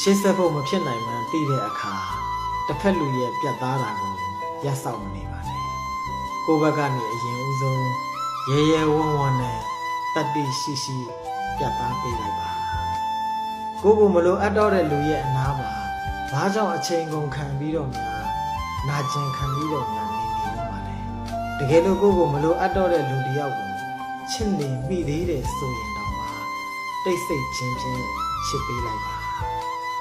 ရှေ့ဆက်ဖို့မဖြစ်နိုင်မှန်းသိတဲ့အခါတစ်ဖက်လူရဲ့ပြတ်သားတာကိုရပ်ဆောက်နေပါလေကိုယ့်ဘက်ကနေအရင်ဦးဆုံးရဲရဲဝံ့ဝံ့နဲ့တတ္တိရှိရှိပြတ်သားပေးလိုက်ပါကိုကိုမလို့အပ်တော့တဲ့လူရဲ့အနားမှာဘာကြောင့်အချိန်ကုန်ခံပြီးတော့များနာကျင်ခံပြီးတော့များနေပါလဲတကယ်လို့ကိုကိုမလို့အပ်တော့တဲ့လူတယောက်ကိုချစ်နေမိသေးတယ်ဆိုရင်တော့တိတ်ဆိတ်ချင်းချင်းချစ်ပေးလိုက်ပါ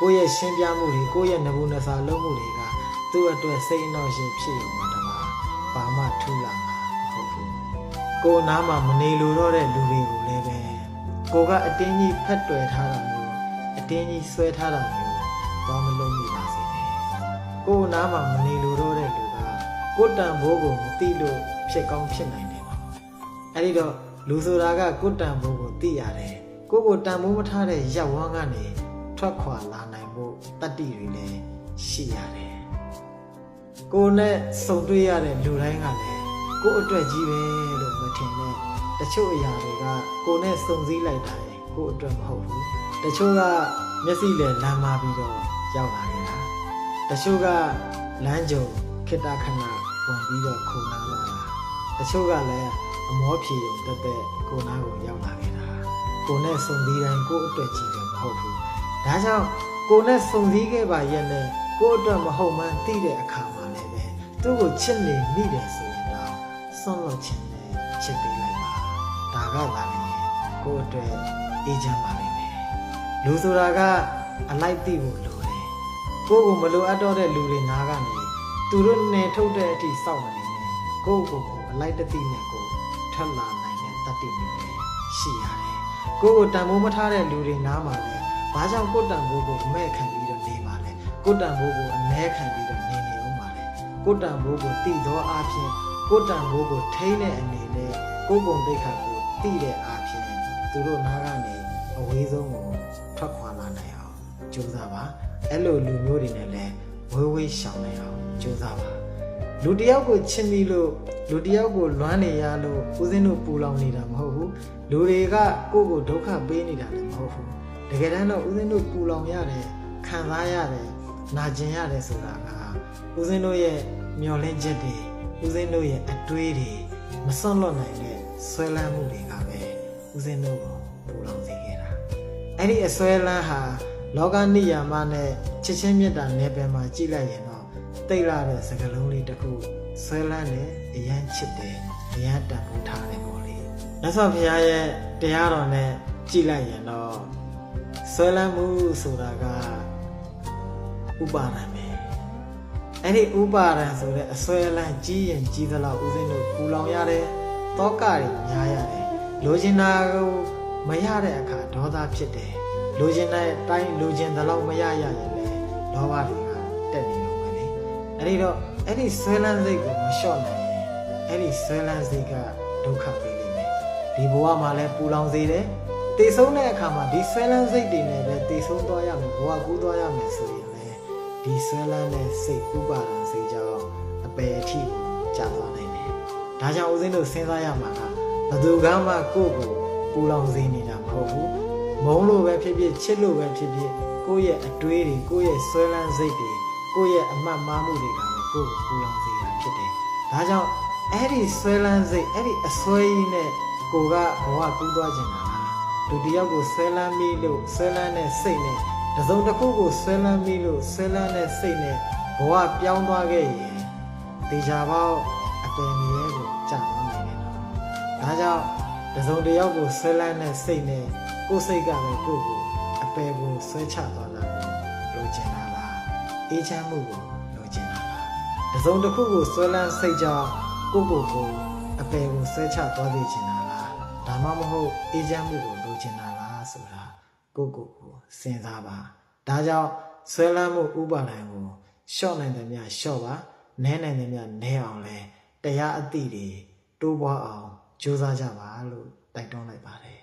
ကိုယ့်ရဲ့ရှင်းပြမှုတွေကိုယ့်ရဲ့နဘူးနစာလုံးမှုတွေကသူ့အတွက်စိတ်အနှောက်အယှက်ဖြစ်ရုံနဲ့တပါဘာမှထူလာမှာမဟုတ်ဘူးကိုယ်နားမှာမနေလိုတော့တဲ့လူတွေကိုလည်းပဲကိုကအတင်းကြီးဖက်တွယ်ထားတာမျိုးအတင်းကြီးဆွဲထားတာမျိုးတော့မလုံးမိပါစေနဲ့ကိုယ်နားမှာမနေလိုတော့တဲ့လူကကိုတန်ဖိုးကိုမသိလို့ဖြစ်ကောင်းဖြစ်နိုင်တယ်ပေါ့အဲဒီတော့လူဆိုတာကကိုတန်ဖိုးကိုသိရတယ်ကိုတန်ဖိုးမထားတဲ့ရပ်ဝန်းကနေထွက်ခွာလာနိုင်ဖို့တတ္တိတွေလည်းရှိရတယ်ကိုနဲ့စုံတွေ့ရတဲ့လူတိုင်းကလည်းကိုအတွက်ကြီးပဲလို့မထင်နဲ့တချို့အရာတွေကကိုနဲ့စုံစည်းလိုက်တာကိုအတွက်မဟုတ်ဘူးတချို့ကမျက်စိလည်းလမ်းမာပြီးတော့ရောက်လာနေတာတချို့ကလမ်းကြုံခိတ္တခဏဝင်ပြီးတော့ခုန်လာတာတချို့ကလည်းအမောဖြေုံတက်တဲ့ကိုနားကိုရောက်လာခဲ့တာကိုနဲ့စုံစည်းတိုင်းကိုအတွက်ကြီးပဲမဟုတ်ဘူးဒါကြောင့်ကိုနဲ့စုံစည်းခဲ့ပါရဲ့နဲ့ကိုအတွက်မဟုတ်မှန်းသိတဲ့အခါမှာလည်းပဲသူ့ကိုချစ်နေမိတယ်ဆိုရင်တော့ဆွန့်လွတ်ခြင်းနဲ့ချစ်ပေးလိုက်ပါဒါကသာလေကိုအတွက်အေးချမ်းပါလိမ့်မယ်လူဆိုတာကအလိုက်သိဖို့လိုတယ်ကိုကိုမလိုအပ်တော့တဲ့လူတွေနားကနေသူတို့နေထုတ်တဲ့အထိစောင့်နေတယ်ကိုအလိုက်တသိနဲ့ကိုထွက်လာနိုင်တဲ့တတ္တိမျိုးတွေရှိရတယ်ကိုတန်ဖိုးမထားတဲ့လူတွေနားမှာလည်းဘာကြောင့်ကိုတန်ဖိုးကိုအမဲ့ခံပြီးတော့နေပါလဲကိုတန်ဖိုးကိုအမဲခံပြီးတော့နေဦးပါလဲကိုတန်ဖိုးကိုတည်သောအားဖြင့်ကိုတန်ဖိုးကိုထိန်းတဲ့အနေနဲ့ကိုပုံသိက္ခာကိုတည်တဲ့အားဖြင့်သူတို့နားကနေအဝေးဆုံးကိုထွက်ခွာလာနိုင်အောင်ကြိုးစားပါအဲ့လိုလူမျိုးတွေနဲ့လည်းဝေးဝေးရှောင်နိုင်အောင်ကြိုးစားပါလူတယောက်ကိုချစ်မိလို့လူတယောက်ကိုလွမ်းနေရလို့ဦးစင်းတို့ပူလောင်နေတာမဟုတ်ဘူးလူတွေကကိုယ့်ကိုဒုက္ခပေးနေတာလည်းမဟုတ်ဘူးတကယ်တမ်းတော့ဦးစင်းတို့ပူလောင်ရတယ်ခံစားရတယ်နာကျင်ရတယ်ဆိုတာကဦးစင်းတို့ရဲ့မျောလင့်ချက်တွေဦးစင်းတို့ရဲ့အတွေးတွေမစွန့်လွတ်နိုင်တဲ့ဆွဲလန်းမှုတွေကပဲဦးစင်းတို့ကိုပူလောင်စေခဲ့တာအဲ့ဒီအဆွဲလန်းဟာလောကနိယာမနဲ့ချစ်ချင်းမေတ္တာနယ်ပယ်မှာကြည့်လိုက်ရင်တော့တိတ်လာတဲ့စကားလုံးလေးတစ်ခုဆွဲလန်းတယ်အယမ်းချစ်တယ်အယမ်းတန်ဖိုးထားတယ်ပေါ့လေမြတ်စွာဘုရားရဲ့တရားတော်နဲ့ကြည့်လိုက်ရင်တော့ဆွဲလန်းမှုဆိုတာကဥပါဒံပဲအဲ့ဒီဥပါဒံဆိုတဲ့အဆွဲလန်းကြီးရင်ကြီးသလောက်ဦးစင်းတို့ပူလောင်ရတယ်တောကတွေများရတယ်လိုချင်တာကိုမရတဲ့အခါဒေါသဖြစ်တယ်လိုချင်တဲ့အတိုင်းလိုချင်သလောက်မရရရင်လည်းလောဘတွေကတက်နေတော့မယ်လေအဲ့ဒီတော့အဲ့ဒီဆွဲလန်းစိတ်ကိုမလျှော့နိုင်ရင်အဲ့ဒီဆွဲလန်းစိတ်ကဒုက္ခပေးလိမ့်မယ်ဒီဘဝမှာလည်းပူလောင်စေတယ်တည်ဆုံးတဲ့အခါမှာဒီဆွဲလန်းစိတ်တွေနဲ့ပဲတည်ဆုံးသွားရမယ်ဘဝကူးသွားရမယ်ဆိုရင်လည်းဒီဆွဲလန်းတဲ့စိတ်ဥပါဒံစိတ်ကြောင့်အပယ်အထိကိုကြာသွားနိုင်တယ်ဒါကြောင့်ဦးဇင်းတို့စဉ်းစားရမှာကဘယ်သူကမှကိုယ့်ကိုပူလောင်စေနေတာမဟုတ်ဘူးမုန်းလို့ပဲဖြစ်ဖြစ်ချစ်လို့ပဲဖြစ်ဖြစ်ကိုယ့်ရဲ့အတွေးတွေကိုယ့်ရဲ့ဆွဲလန်းစိတ်တွေကိုယ့်ရဲ့အမှတ်မှားမှုတွေကပဲကိုယ့်ကိုပူလောင်စေတာဖြစ်တယ်ဒါကြောင့်အဲ့ဒီဆွဲလန်းစိတ်အဲ့ဒီအစွဲကြီးနဲ့ကိုကဘဝကူးသွားခြင်းလားလူတယောက်ကိုဆွဲလန်းမိလို့ဆွဲလန်းတဲ့စိတ်နဲ့တစုံတစ်ခုကိုဆွဲလန်းမိလို့ဆွဲလန်းတဲ့စိတ်နဲ့ဘဝပြောင်းသွားခဲ့ရင်တေချာပေါက်အပင်မြဲကိုကြာသွားနိုင်တယ်နော်ဒါကြောင့်တစုံတစ်ယောက်ကိုဆွဲလန်းတဲ့စိတ်နဲ့ကိုယ်စိတ်ကပဲကိုယ့်ကိုအပယ်ကိုဆွဲချသွားတာကိုလိုချင်တာလားအေးချမ်းမှုကိုလိုချင်တာလားတစုံတစ်ခုကိုဆွဲလန်းစိတ်ကြောင့်ကိုယ့်ကိုအပယ်ကိုဆွဲချသွားစေချင်တာလားဒါမှမဟုတ်အေးချမ်းမှုကိုလိုချင်တာလားဆိုတာကိုစဉ်းစားပါဒါကြောင့်ဆွဲလန်းမှုဥပါဒံကိုလျှော့နိုင်တယ်များလျှော့ပါနည်းနိုင်တယ်များနည်းအောင်လဲတရားအသည့်တွေတိုးပွားအောင်ကြိုးစားကြပါလို့တိုက်တွန်းလိုက်ပါတယ်